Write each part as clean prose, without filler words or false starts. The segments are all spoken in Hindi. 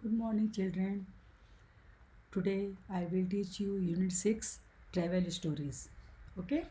Good morning, children. Today I will teach you Unit 6 Travel Stories. Okay?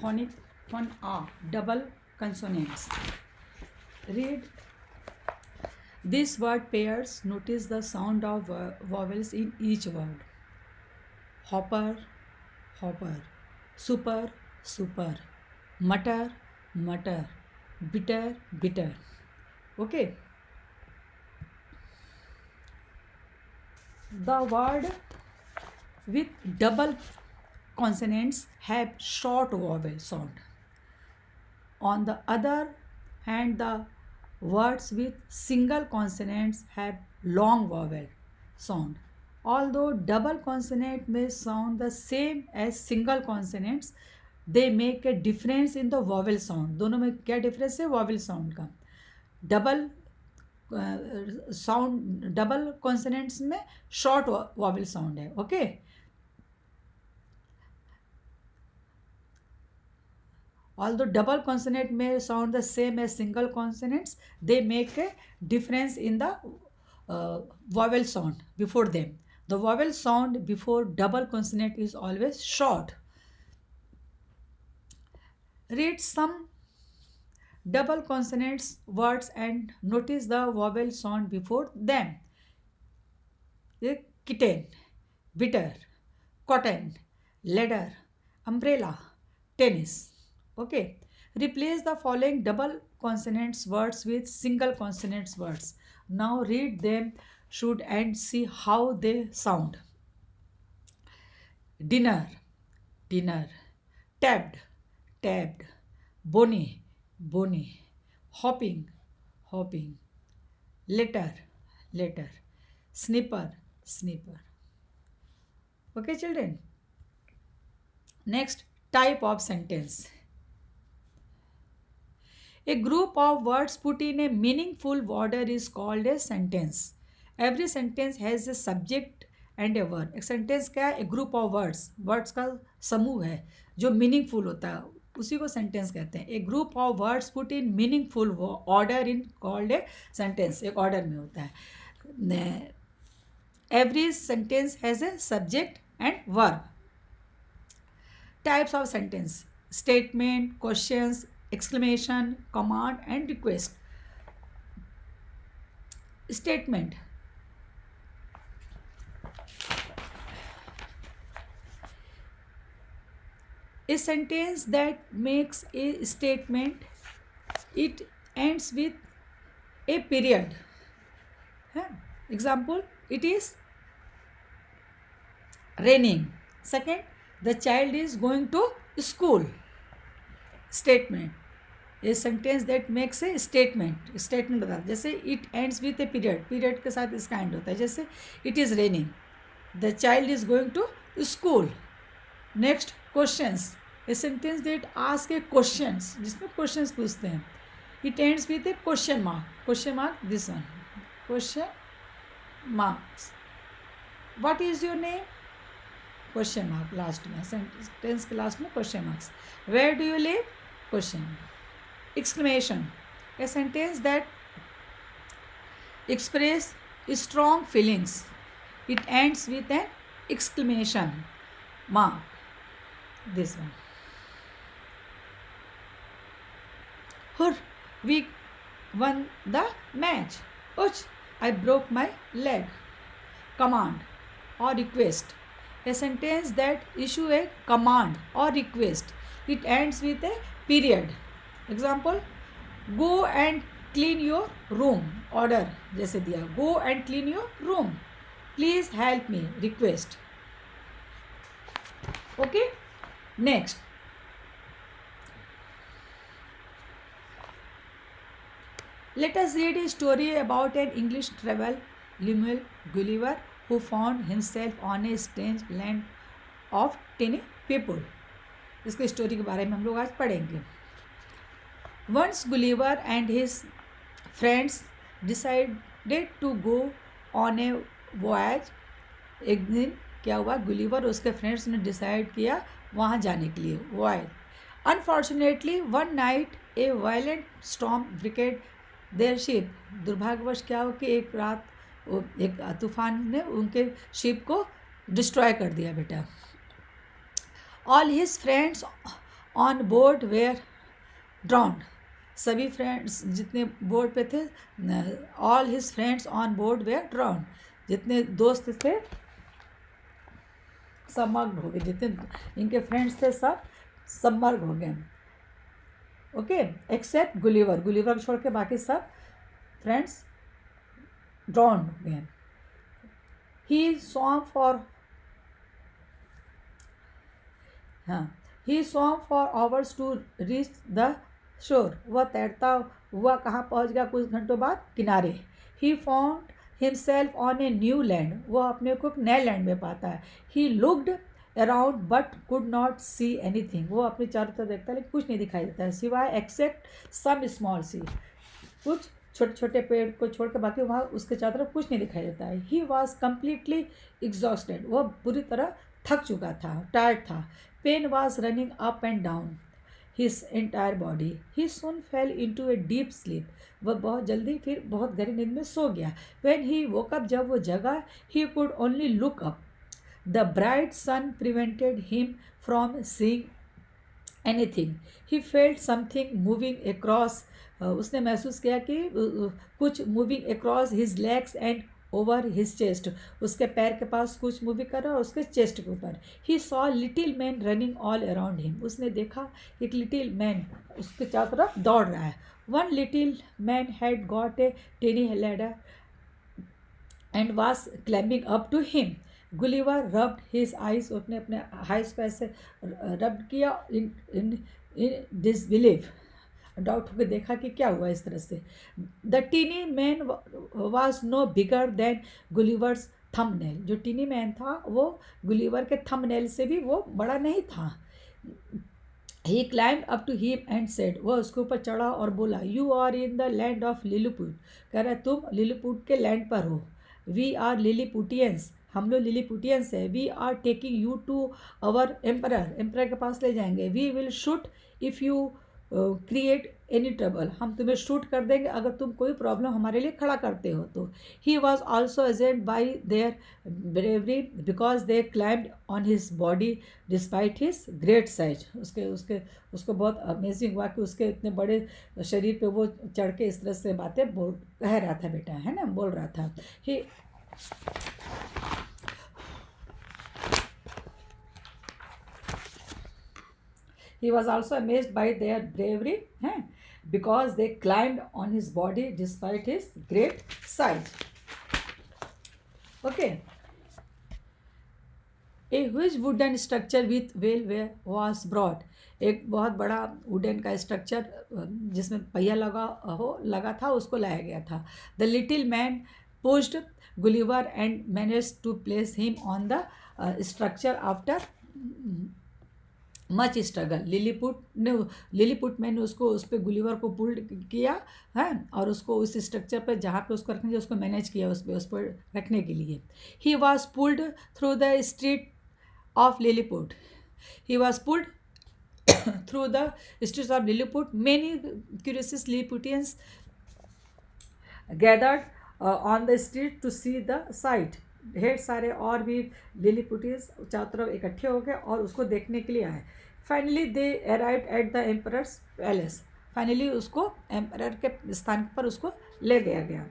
Phonic Phon A. Double consonants. Read this word pairs. Notice the sound of vowels in each word. Hopper, hopper. Super, super. Mutter, mutter. Bitter, bitter. Okay? The word with double consonants have short vowel sound. On the other hand, the words with single consonants have long vowel sound. Although double consonant may sound the same as single consonants, they make a difference in the vowel sound. दोनों में क्या difference है vowel sound का? Double साउंड डबल कॉन्सोनेंट्स में शॉर्ट वॉवल साउंड है. Okay. Although double consonant may sound the same as single consonants, they make a difference in the vowel sound before them. The vowel sound before double consonant is always short. Read some double consonants words and notice the vowel sound before them. Kitten, bitter, cotton, ladder, umbrella, tennis. Okay. Replace the following double consonants words with single consonants words. Now read them should and see how they sound. Dinner, dinner. Tabbed, tabbed. Bony, bony. Hopping, hopping. Letter, letter. Snipper, snipper. Okay, children. Next, type of sentence. A group of words put in a meaningful order is called a sentence. Every sentence has a subject and a verb. एक sentence क्या है? A group of words. Words का समूह है जो meaningful होता है, उसी को sentence कहते हैं. A group of words put in meaningful order in called a sentence. एक order में होता है. Every sentence has a subject and verb. Types of sentence: statement, questions, exclamation, command, and request. Statement. A sentence that makes a statement, it ends with a period. Example, it is raining. Second, the child is going to school. Statement. A sentence that makes a statement. Statement बता, जैसे it ends with a period. Period के साथ इसका end होता है. जैसे it is raining. The child is going to school. Next, questions. A sentence that asks a questions, जिसमें questions पूछते हैं. It ends with a question mark. Question mark, this one. Question marks. What is your name? Question mark last में. Sentence के last में question marks. Where do you live? Question. Exclamation. A sentence that express strong feelings. It ends with an exclamation mark. This one. Hur, we won the match. Uch, I broke my leg. Command or request. A sentence that issue a command or request. It ends with a period. Example, go and clean your room. Order जैसे दिया, go and clean your room. Please help me. Request. Okay. Next. Let us read a story about an English traveler, Lemuel Gulliver, who found himself on a strange land of tiny people. इसके स्टोरी के बारे में हम लोग आज पढ़ेंगे. Once Gulliver and his friends decided to go on a voyage एक दिन क्या हुआ, गुलिवर और उसके फ्रेंड्स ने डिसाइड किया वहाँ जाने के लिए। Why unfortunately one night a violent storm wrecked their ship. दुर्भाग्यवश क्या हो कि एक रात एक तूफान ने उनके शिप को डिस्ट्रॉय कर दिया बेटा। All his friends on board were drowned. सभी फ्रेंड्स जितने बोर्ड पे थे, all his friends on board were drowned, जितने दोस्त थे सबमर्ग हो गए, जितने इनके फ्रेंड्स थे सब सबमर्ग हो गए। ओके, एक्सेप्ट गुलिवर, गुलिवर को छोड़ के बाकी सब फ्रेंड्स ड्राउन हो गए। He swam for he swam for hours to reach the shore. वह तैरता हुआ कहाँ पहुँच गया कुछ घंटों बाद, किनारे। He found himself on a new land. वह अपने को नए लैंड में पाता है। He looked around but could not see anything. वो अपने चारों तरफ देखता है लेकिन कुछ नहीं दिखाई देता है सिवाय एक्सेप्ट सम स्मॉल सी, कुछ छोटे छोटे पेड़ को छोड़ के बाकी वहाँ उसके चारों तरफ कुछ नहीं दिखाई देता है। He was completely exhausted. वह पूरी तरह थक चुका था, टायर्ड था। Pain was running up and down his entire body. He soon fell into a deep sleep. वह बहुत जल्दी फिर बहुत गहरी नींद में सो गया। व्हेन ही वोक अप, जब वो जगा, he could only look up. The bright sun prevented him from seeing anything. He felt something moving across. उसने महसूस किया कि कुछ moving across his legs and over his chest. उसके पैर के पास कुछ मूविंग कर रहा है और उसके चेस्ट के ऊपर। He saw little man running all around him. उसने देखा एक लिटिल मैन उसके चारों तरफ दौड़ रहा है। One little man had got a tiny ladder and was climbing up to him. Gulliver rubbed his eyes. उसने अपने आइज को ऐसे रब्ड किया इन इन इन डिसबिलीफ, डाउट होकर देखा कि क्या हुआ इस तरह से। The tiny man was no bigger than Gulliver's thumbnail. जो टीनी मैन था वो गुलिवर के थंबनेल से भी वो बड़ा नहीं था। He climbed up to him and said. वह उसके ऊपर चढ़ा और बोला, you are in the land of Lilliput. कह रहा है तुम लिलीपुट के लैंड पर हो। We are Lilliputians. हम लोग लिलीपुटियंस है। We are taking you to our emperor. Emperor के पास ले जाएंगे। We will shoot if you create any trouble. हम तुम्हें शूट कर देंगे अगर तुम कोई प्रॉब्लम हमारे लिए खड़ा करते हो तो। He was also agent by there bravery because they climbed on his body despite his great size. उसको बहुत अमेजिंग हुआ कि उसके इतने बड़े शरीर पे वो चढ़ के इस तरह से बातें कह रहा था बेटा, है ना, बोल रहा था। He was also amazed by their bravery, because they climbed on his body despite his great size. Okay. A huge wooden structure with wheel was brought. एक बहुत बड़ा वुडन का स्ट्रक्चर जिसमें पहिया लगा था उसको लाया गया था। The little man pushed Gulliver and managed to place him on the structure after much struggle. Lilliput man ने उसको उस पर गुलिवर को पुल किया है और उसको उस स्ट्रक्चर पर जहाँ पे उसको रखने उसको मैनेज किया उस पर रखने के लिए। He was pulled through the street of Lilliput. He was pulled through the streets of Lilliput. Many curious Lilliputians gathered on the street to see the sight. ढेर सारे और भी लिलीपुटियंस चारों तरफ इकट्ठे हो गए और उसको देखने के लिए आए। Finally they arrived at the emperor's palace. Finally उसको एम्परर के स्थान पर उसको ले गया गया।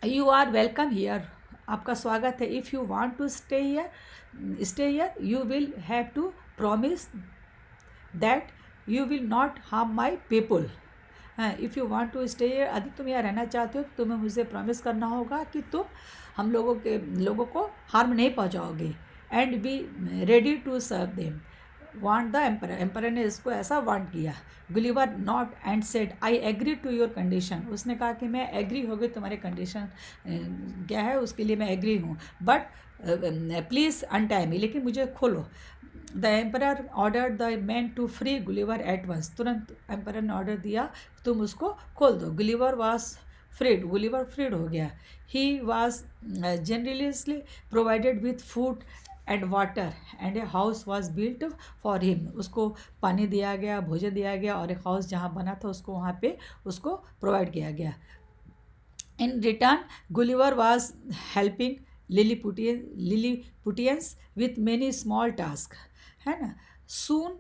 You are welcome here. आपका स्वागत है। If you want to stay here you will have to promise that you will not harm my people. If you want to stay here, यदि तुम यहाँ रहना चाहते हो तो तुम्हें मुझे प्रॉमिस करना होगा कि तुम हम लोगों को हार्म नहीं पहुँचाओगे। And be ready to serve them want the emperor. Emperor ने इसको ऐसा वांट किया। Gulliver not and said I agree to your condition. उसने कहा कि मैं एग्री हो गई, तुम्हारे कंडीशन क्या है उसके लिए मैं एग्री हूँ, बट प्लीज़ अनटाई मी, लेकिन मुझे खोलो। The emperor order the man to free Gulliver at once. तुरंत एम्परर ने ऑर्डर दिया तुम उसको खोल दो। Gulliver was freed, Gulliver freed हो गया. He was generously provided with food and water and a house was built for him. उसको पानी दिया गया, भोजन दिया गया और एक हाउस जहाँ बना था उसको वहाँ पे उसको प्रोवाइड किया गया. In return Gulliver was helping Lilliputians with many small task, है ना. Soon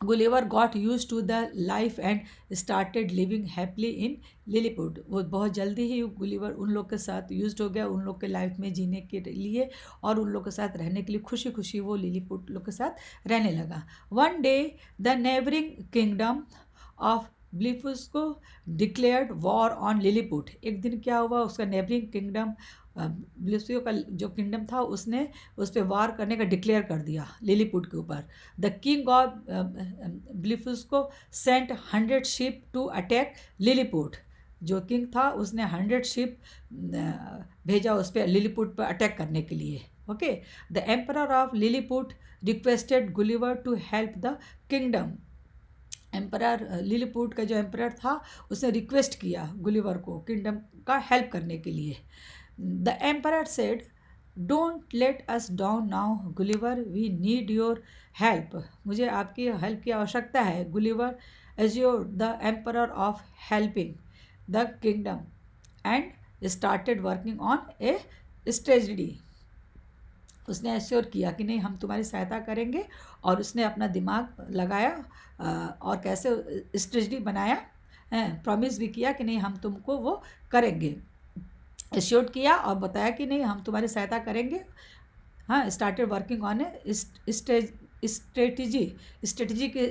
Gulliver got use to the life and started living happily in Lilliput. वो बहुत जल्दी ही गुलिवर उन लोग के साथ यूज हो गया, उन लोग के लाइफ में जीने के लिए और उन लोग के साथ रहने के लिए खुशी खुशी वो लिलीपुट लोग के साथ रहने लगा. One day the neighbouring kingdom of Blefuscu declared war on Lilliput. एक दिन क्या हुआ, उसका नेबरिंग किंगडम ब्लिफुस्को का जो किंगडम था उसने उस पर वार करने का डिक्लेयर कर दिया लिलीपुट के ऊपर. The king of Blefuscu sent 100 ship to attack Lilliput. जो किंग था उसने 100 शिप भेजा उस पर लिलीपुट पर अटैक करने के लिए. Okay. The emperor of Lilliput requested Gulliver to help the kingdom. Emperor Lilliput का जो एम्परर था उसने रिक्वेस्ट किया गुलिवर को किंगडम का हेल्प करने के लिए. The emperor said, don't let us down now Gulliver, we need your help. मुझे आपकी हेल्प की आवश्यकता है Gulliver. Assure the emperor of helping the kingdom and started working on a strategy. उसने एश्योर किया कि नहीं हम तुम्हारी सहायता करेंगे और उसने अपना दिमाग लगाया और कैसे स्ट्रेटजी बनाया, प्रॉमिस भी किया कि नहीं हम तुमको वो करेंगे. एश्योर किया और बताया कि नहीं हम तुम्हारी सहायता करेंगे. हाँ, started working on a strategy के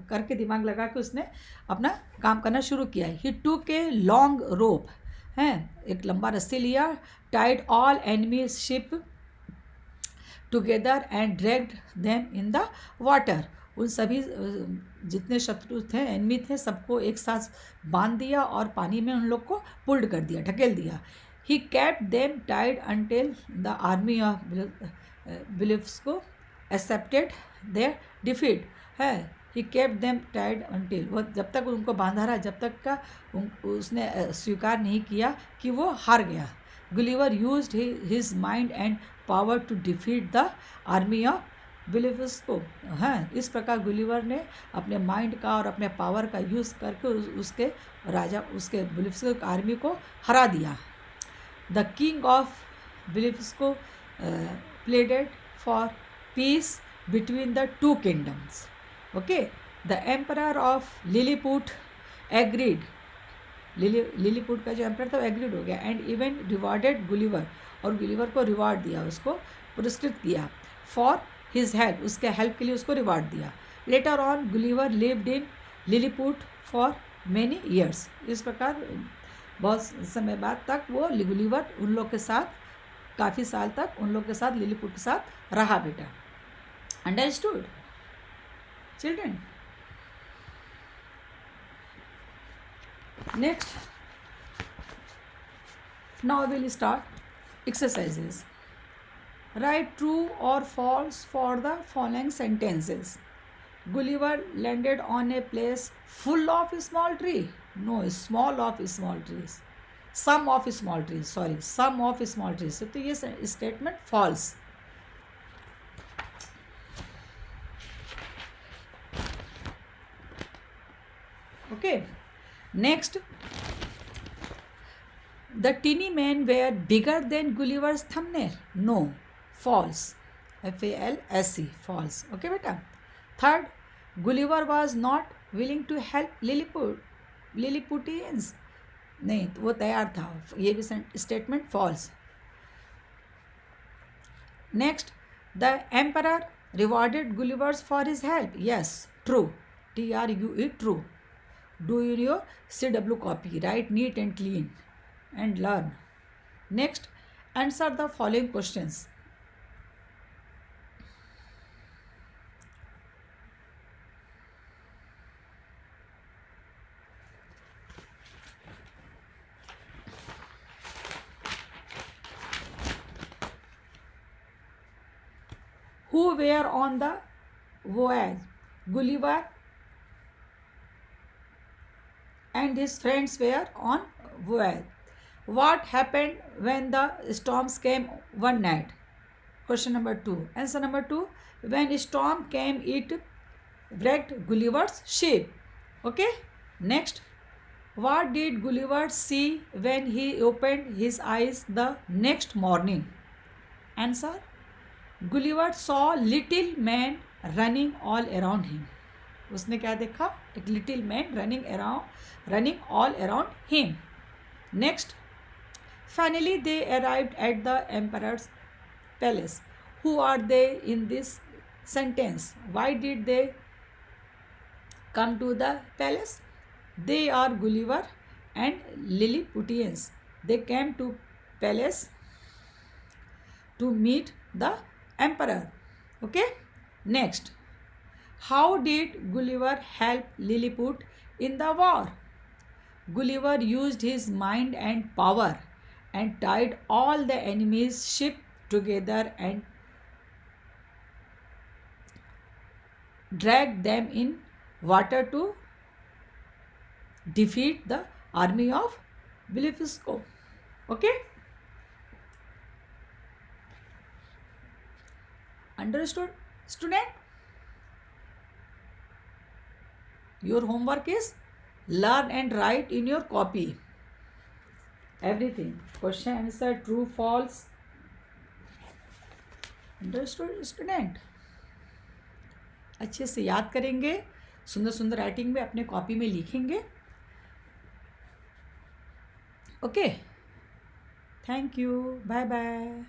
करके दिमाग लगा के उसने अपना काम करना शुरू किया. ही टूक ए लॉन्ग रोप, हैं एक लंबा रस्सी लिया. Tied all enemy ship together and dragged them in the water. उन सभी जितने शत्रु थे, एनिमी थे, सबको एक साथ बांध दिया और पानी में उन लोग को पुल्ड कर दिया, ढकेल दिया. He kept them tied until the army of Blefuscu accepted their defeat. है he kept them tied until, वो जब तक उनको बांधा रहा, जब तक का उसने स्वीकार नहीं किया कि वो हार गया. Gulliver used his mind and power to defeat the army of Blefuscu. हाँ, इस प्रकार गुलिवर ने अपने माइंड का और अपने पावर का यूज़ करके उसके राजा उसके ब्लिफुस्को आर्मी को हरा दिया. The king of Blefuscu pleaded for peace between the two kingdoms. Okay. The emperor of Lilliput agreed. Lilliput का जो एम्परर था वो एग्रीड हो गया एंड इवन रिवॉर्डेड गुलिवर, और गुलिवर को रिवार्ड दिया, उसको पुरस्कृत किया. फॉर हिज हेल्प, उसके हेल्प के लिए उसको रिवार्ड दिया. Later on Gulliver lived in Lilliput for many years. इस प्रकार बहुत समय बाद तक वो गुलिवर उन लोग के साथ काफ़ी साल तक उन लोग के साथ लिलीपुट के साथ रहा. बेटा, understood children? Next, now we will start exercises. Write true or false for the following sentences. Gulliver landed on a place full of small tree. No, small of small trees. Some of small trees. Sorry, some of small trees. So ये statement false. Okay. Next. The teeny men were bigger than Gulliver's thumbnail. No, false. F-A-L-S-E, false. Okay, beta. Third, Gulliver was not willing to help Lilliputians. नहीं, वो तैयार था. ये भी statement false. Next, the emperor rewarded Gulliver for his help. Yes, true. T-R-U-E, true. Do your CW copy. Write neat and clean and learn. Next, answer the following questions. Who were on the voyage? Gulliver, and his friends were on voyage. What happened when the storms came one night? Question number 2. Answer number 2. When storm came, it wrecked Gulliver's ship. Okay. Next. What did Gulliver see when he opened his eyes the next morning? Answer. Gulliver saw little man running all around him. उसने क्या देखा? एक little man running all around him. Next. Finally, they arrived at the emperor's palace. Who are they in this sentence? Why did they come to the palace? They are Gulliver and Lilliputians. They came to palace to meet the emperor. Okay. Next. How did Gulliver help Lilliput in the war? Gulliver used his mind and power and tied all the enemy's ship together and dragged them in water to defeat the army of Blefuscu. Okay? Understood, student? Your homework is learn and write in your copy. Everything. Question, answer, true, false. Understood, student? अच्छे से याद करेंगे, सुंदर सुंदर राइटिंग में अपने कॉपी में लिखेंगे. Okay, thank you, bye bye.